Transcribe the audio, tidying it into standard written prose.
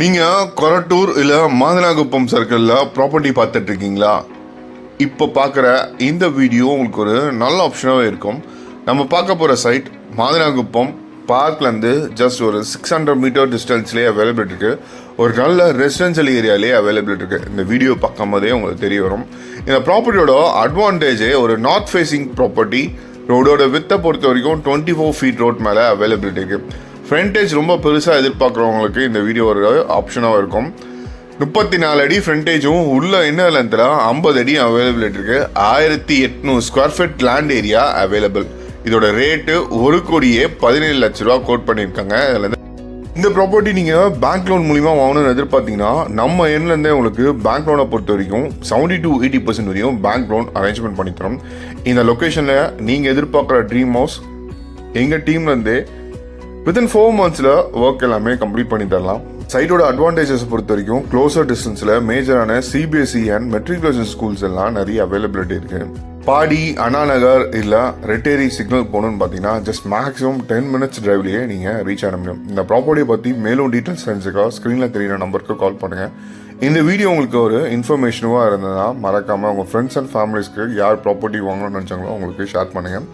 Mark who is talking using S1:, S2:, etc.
S1: நீங்கள் கொரட்டூர் இல்லை மாதனாகுப்பம் சர்க்கிளில் ப்ராப்பர்ட்டி பார்த்துட்டு இருக்கீங்களா? இப்போ பார்க்குற இந்த வீடியோ உங்களுக்கு ஒரு நல்ல ஆப்ஷனாகவே இருக்கும். நம்ம பார்க்க போகிற சைட் மாதனாகுப்பம் பார்க்லேருந்து ஜஸ்ட் ஒரு 600 மீட்டர் டிஸ்டன்ஸ்லேயே அவைலபிள் இருக்குது. ஒரு நல்ல ரெசிடென்ஷியல் ஏரியாலே அவைலபிள் இருக்குது. இந்த வீடியோ பார்க்கும் போதே உங்களுக்கு தெரிய வரும். இந்த ப்ராப்பர்ட்டியோட அட்வான்டேஜே ஒரு நார்த் ஃபேஸிங் ப்ராப்பர்ட்டி. ரோடோட வித்தை பொறுத்த வரைக்கும் 24 ஃபீட் ரோட் மேலே அவைலபிலிட்டி இருக்குது. ஃப்ரண்டேஜ் ரொம்ப பெருசாக எதிர்பார்க்குறவங்களுக்கு இந்த வீடியோ ஒரு ஆப்ஷனாக இருக்கும். 34 அடி ஃப்ரண்டேஜும் உள்ள இன்னர் லென்த்தில் 50 அடி அவைலபிலிட்டி இருக்குது. 1800 square feet land area available. இதோட ரேட்டு 1,17 லட்ச ரூபா கோட் பண்ணியிருக்காங்க. இந்த ப்ராப்பர்ட்டி நீங்கள் பேங்க் லோன் மூலிமா வாங்கணும்னு எதிர்பார்த்தீங்கன்னா நம்ம எண்ணிலேருந்தே உங்களுக்கு பேங்க் லோனை பொறுத்த வரைக்கும் 70 to 80% வரையும் பேங்க் லோன் அரேஞ்ச்மெண்ட் பண்ணி தரோம். இந்த லொக்கேஷனில் நீங்கள் எதிர்பார்க்குற ட்ரீம் ஹவுஸ் எங்கள் டீம்லேருந்தே வித்தின் 4 months ஒர்க் எல்லாமே கம்ப்ளீட் பண்ணி தரலாம். சைட்டோட அட்வான்டேஜஸ் பொறுத்த வரைக்கும் க்ளோசர் டிஸ்டன்ஸில் மேஜரான சிபிஎஸ்இ அண்ட் மெட்ரிகுலேஷன் ஸ்கூல்ஸ் எல்லாம் நிறைய அவைலபிலிட்டி இருக்குது. பாடி, அண்ணா நகர் இல்லை ரெட்டேரி சிக்னல் போகணுன்னு பார்த்தீங்கன்னா ஜஸ்ட் மேக்ஸிமம் 10 minutes டிரைவ்லேயே நீங்கள் ரீச் ஆக முடியும். இந்த ப்ராப்பர்ட்டியை பற்றி மேலும் டீட்டெயில்ஸ் தெரிஞ்சுக்காக ஸ்க்ரீனில் தெரியிற நம்பருக்கு கால் பண்ணுங்கள். இந்த வீடியோ உங்களுக்கு ஒரு இன்ஃபர்மேஷனாக இருந்ததுன்னா மறக்காமல் உங்கள் ஃப்ரெண்ட்ஸ் அண்ட் ஃபேமிலிஸ்க்கு யார் ப்ராப்பர்ட்டி வாங்கணும்னு நினச்சாங்களோ உங்களுக்கு ஷேர் பண்ணுங்கள்.